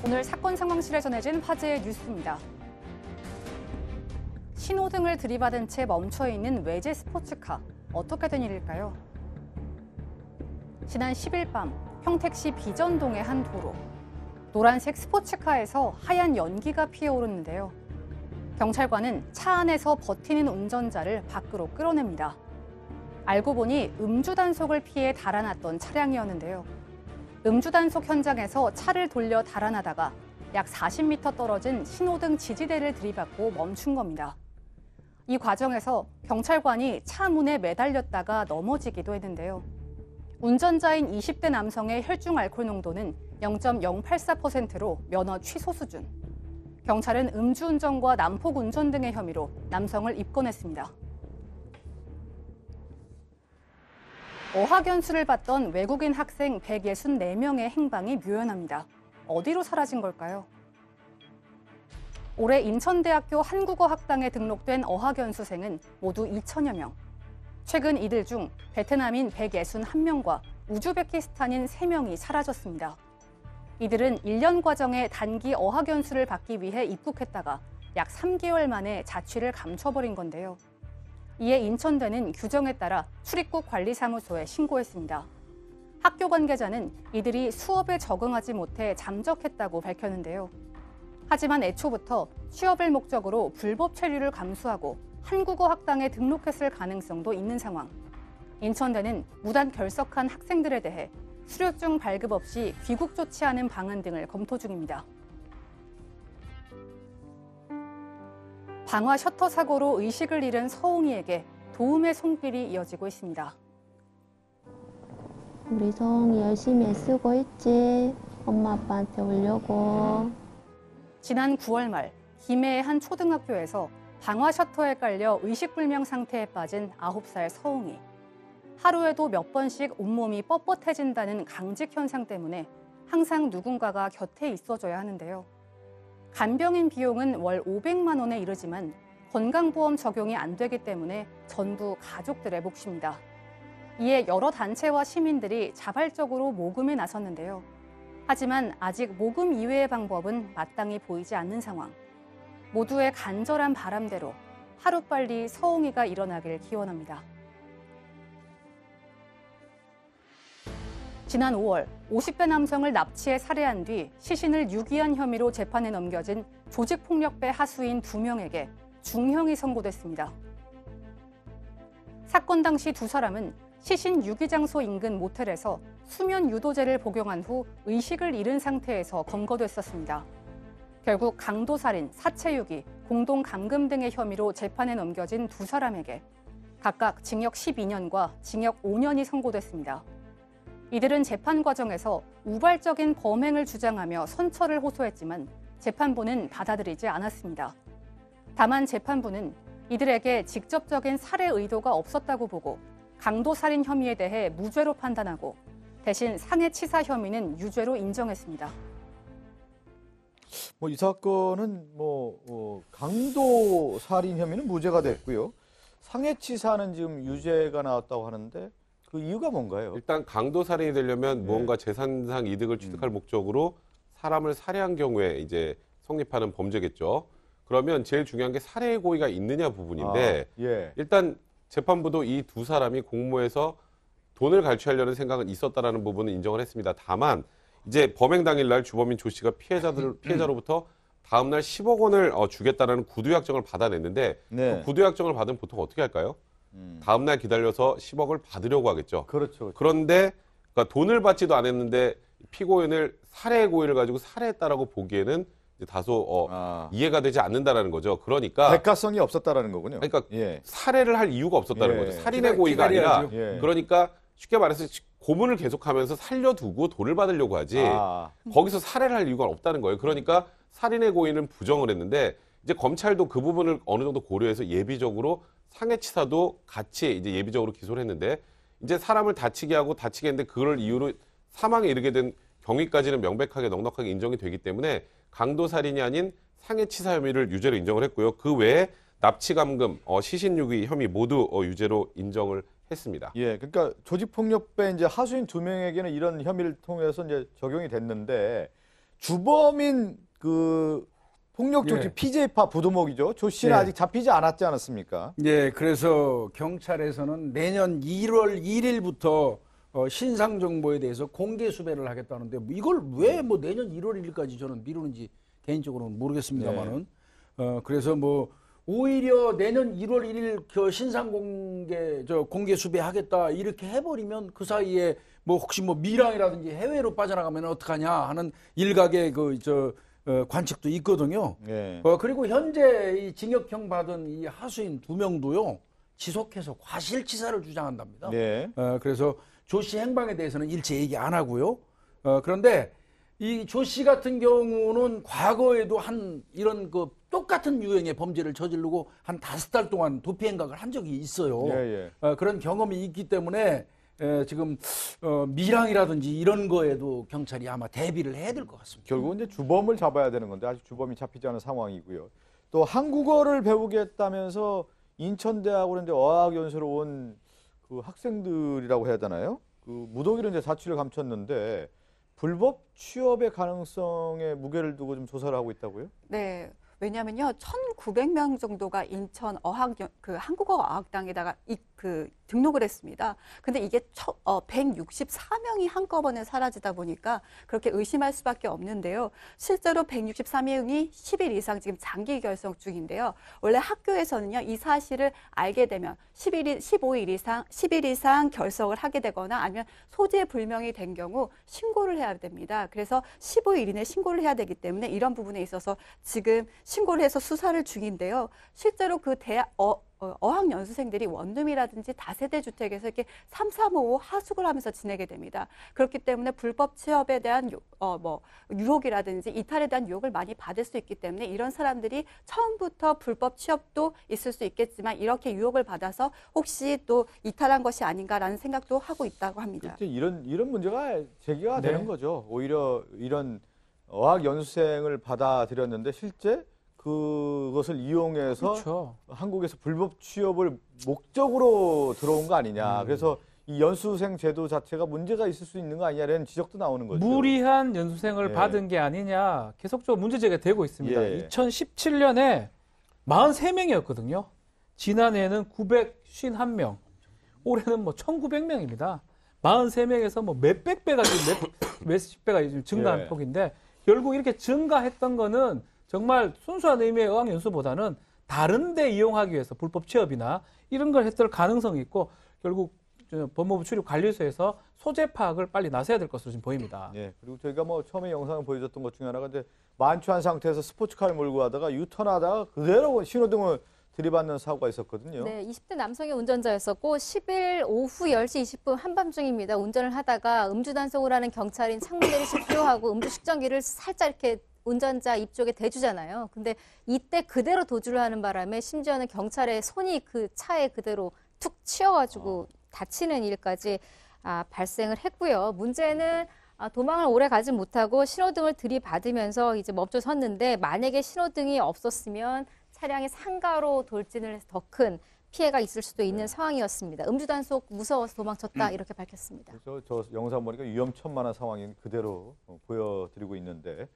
오늘 사건 상황실에 전해진 화제의 뉴스입니다. 신호등을 들이받은 채 멈춰있는 외제 스포츠카. 어떻게 된 일일까요? 지난 10일 밤 평택시 비전동의 한 도로. 노란색 스포츠카에서 하얀 연기가 피어오르는데요. 경찰관은 차 안에서 버티는 운전자를 밖으로 끌어냅니다. 알고 보니 음주 단속을 피해 달아났던 차량이었는데요. 음주 단속 현장에서 차를 돌려 달아나다가 약 40m 떨어진 신호등 지지대를 들이받고 멈춘 겁니다. 이 과정에서 경찰관이 차 문에 매달렸다가 넘어지기도 했는데요. 운전자인 20대 남성의 혈중 알코올 농도는 0.084%로 면허 취소 수준. 경찰은 음주운전과 난폭 운전 등의 혐의로 남성을 입건했습니다. 어학연수를 받던 외국인 학생 164명의 행방이 묘연합니다. 어디로 사라진 걸까요? 올해 인천대학교 한국어학당에 등록된 어학연수생은 모두 2천여 명. 최근 이들 중 베트남인 161명과 우즈베키스탄인 3명이 사라졌습니다. 이들은 1년 과정의 단기 어학연수를 받기 위해 입국했다가 약 3개월 만에 자취를 감춰버린 건데요. 이에 인천대는 규정에 따라 출입국 관리사무소에 신고했습니다. 학교 관계자는 이들이 수업에 적응하지 못해 잠적했다고 밝혔는데요. 하지만 애초부터 취업을 목적으로 불법 체류를 감수하고 한국어 학당에 등록했을 가능성도 있는 상황. 인천대는 무단 결석한 학생들에 대해 수료증 발급 없이 귀국 조치하는 방안 등을 검토 중입니다. 방화 셔터 사고로 의식을 잃은 서웅이에게 도움의 손길이 이어지고 있습니다. 우리 서웅이 열심히 애쓰고 있지. 엄마 아빠한테 오려고. 지난 9월 말 김해의 한 초등학교에서 방화 셔터에 깔려 의식불명 상태에 빠진 9살 서웅이. 하루에도 몇 번씩 온몸이 뻣뻣해진다는 강직 현상 때문에 항상 누군가가 곁에 있어줘야 하는데요. 간병인 비용은 월 500만 원에 이르지만 건강보험 적용이 안 되기 때문에 전부 가족들의 몫입니다. 이에 여러 단체와 시민들이 자발적으로 모금에 나섰는데요. 하지만 아직 모금 이외의 방법은 마땅히 보이지 않는 상황. 모두의 간절한 바람대로 하루빨리 서웅이가 일어나길 기원합니다. 지난 5월 50대 남성을 납치해 살해한 뒤 시신을 유기한 혐의로 재판에 넘겨진 조직폭력배 하수인 2명에게 중형이 선고됐습니다. 사건 당시 두 사람은 시신 유기 장소 인근 모텔에서 수면 유도제를 복용한 후 의식을 잃은 상태에서 검거됐었습니다. 결국 강도살인, 사체유기, 공동감금 등의 혐의로 재판에 넘겨진 두 사람에게 각각 징역 12년과 징역 5년이 선고됐습니다. 이들은 재판 과정에서 우발적인 범행을 주장하며 선처를 호소했지만 재판부는 받아들이지 않았습니다. 다만 재판부는 이들에게 직접적인 살해 의도가 없었다고 보고 강도살인 혐의에 대해 무죄로 판단하고 대신 상해치사 혐의는 유죄로 인정했습니다. 이 사건은 강도살인 혐의는 무죄가 됐고요. 상해치사는 지금 유죄가 나왔다고 하는데 그 이유가 뭔가요? 일단 강도살인이 되려면 무언가 재산상 이득을 취득할 목적으로 사람을 살해한 경우에 이제 성립하는 범죄겠죠. 그러면 제일 중요한 게 살해의 고의가 있느냐 부분인데 일단 재판부도 이 두 사람이 공모해서 돈을 갈취하려는 생각은 있었다라는 부분은 인정을 했습니다. 다만 이제 범행 당일날 주범인 조 씨가 피해자로부터 다음 날 10억 원을 주겠다라는 구두약정을 받아냈는데 그 구두약정을 받으면 보통 어떻게 할까요? 다음 날 기다려서 10억을 받으려고 하겠죠. 그렇죠. 그런데 그러니까 돈을 받지도 않았는데 피고인을 살해의 고의를 가지고 살해했다라고 보기에는 이제 다소 이해가 되지 않는다라는 거죠. 그러니까 대가성이 없었다라는 거군요. 그러니까 살해를 할 이유가 없었다는 거죠. 살인의 고의가 아니라 그러니까 쉽게 말해서 고문을 계속하면서 살려두고 돈을 받으려고 하지 거기서 살해를 할 이유가 없다는 거예요. 그러니까 살인의 고의는 부정을 했는데 이제 검찰도 그 부분을 어느 정도 고려해서 예비적으로 상해치사도 같이 이제 예비적으로 기소를 했는데 이제 사람을 다치게 하고 다치게 했는데 그걸 이유로 사망에 이르게 된 경위까지는 명백하게 넉넉하게 인정이 되기 때문에 강도살인이 아닌 상해치사 혐의를 유죄로 인정을 했고요. 그 외에 납치감금, 시신유기 혐의 모두 유죄로 인정을 했습니다. 예, 그러니까 조직폭력배 이제 하수인 2명에게는 이런 혐의를 통해서 이제 적용이 됐는데 주범인 그 폭력 조직 PJ파 부두목이죠. 조 씨는 아직 잡히지 않았지 않았습니까? 예, 그래서 경찰에서는 내년 1월 1일부터 신상 정보에 대해서 공개 수배를 하겠다는데 이걸 왜 뭐 내년 1월 1일까지 저는 미루는지 개인적으로는 모르겠습니다만은 그래서 뭐 오히려 내년 1월 1일 그 신상 공개 수배하겠다 이렇게 해버리면 그 사이에 뭐 혹시 뭐 미랑이라든지 해외로 빠져나가면 어떡하냐 하는 일각의 관측도 있거든요. 그리고 현재 이 징역형 받은 이 하수인 2명도요 지속해서 과실치사를 주장한답니다. 그래서 조 씨 행방에 대해서는 일체 얘기 안 하고요. 그런데 이 조 씨 같은 경우는 과거에도 이런 그 똑같은 유형의 범죄를 저지르고 한 5달 동안 도피 행각을 한 적이 있어요. 그런 경험이 있기 때문에 지금 미랑이라든지 이런 거에도 경찰이 아마 대비를 해야 될 것 같습니다. 결국은 이제 주범을 잡아야 되는 건데 아직 주범이 잡히지 않은 상황이고요. 또 한국어를 배우겠다면서 인천대학으로 이제 어학연수로 온 그 학생들이라고 해야 되나요? 그 무더기로 이제 자취를 감췄는데 불법 취업의 가능성에 무게를 두고 좀 조사를 하고 있다고요? 네. 왜냐하면요, 1,900명 정도가 인천 한국어 어학당에다가 등록을 했습니다. 근데 이게 164명이 한꺼번에 사라지다 보니까 그렇게 의심할 수밖에 없는데요. 실제로 163명이 10일 이상 지금 장기 결석 중인데요. 원래 학교에서는요, 이 사실을 알게 되면 10일 이상 결석을 하게 되거나 아니면 소재 불명이 된 경우 신고를 해야 됩니다. 그래서 15일 이내에 신고를 해야 되기 때문에 이런 부분에 있어서 지금 신고를 해서 수사를 중인데요. 실제로 그 어학연수생들이 원룸이라든지 다세대 주택에서 이렇게 3, 4, 5 하숙을 하면서 지내게 됩니다. 그렇기 때문에 불법 취업에 대한 유혹이라든지 이탈에 대한 유혹을 많이 받을 수 있기 때문에 이런 사람들이 처음부터 불법 취업도 있을 수 있겠지만 이렇게 유혹을 받아서 혹시 또 이탈한 것이 아닌가라는 생각도 하고 있다고 합니다. 이런 문제가 제기가 되는 거죠. 오히려 이런 어학연수생을 받아들였는데 실제 그것을 이용해서 한국에서 불법 취업을 목적으로 들어온 거 아니냐. 그래서 이 연수생 제도 자체가 문제가 있을 수 있는 거 아니냐라는 지적도 나오는 거죠. 무리한 연수생을 받은 게 아니냐. 계속적으로 문제제기가 되고 있습니다. 2017년에 43명이었거든요. 지난해에는 951명. 올해는 뭐 1,900명입니다. 43명에서 뭐 몇백 배가 몇십 배가 증가한 폭인데 결국 이렇게 증가했던 거는 정말 순수한 의미의 어학연수보다는 다른 데 이용하기 위해서 불법 취업이나 이런 걸 했을 가능성이 있고 결국 법무부 출입관리소에서 소재 파악을 빨리 나서야 될 것으로 지금 보입니다. 그리고 저희가 뭐 처음에 영상을 보여줬던 것 중에 하나가 이제 만취한 상태에서 스포츠카를 몰고 가다가 유턴하다가 그대로 신호등을 들이받는 사고가 있었거든요. 네, 20대 남성의 운전자였었고 10일 오후 10시 20분 한밤중입니다. 운전을 하다가 음주단속을 하는 경찰인 창문대를 실효하고 음주 측정기를 살짝 이렇게 운전자 입 쪽에 대주잖아요. 근데 이때 그대로 도주를 하는 바람에 심지어는 경찰의 손이 그 차에 그대로 툭 치여가지고 다치는 일까지 발생을 했고요. 문제는 도망을 오래 가지 못하고 신호등을 들이받으면서 이제 멈춰 섰는데 만약에 신호등이 없었으면 차량이 상가로 돌진을 해서 더 큰 피해가 있을 수도 있는 상황이었습니다. 음주단속 무서워서 도망쳤다 이렇게 밝혔습니다. 그래서 저 영상 보니까 위험천만한 상황이 그대로 보여드리고 있는데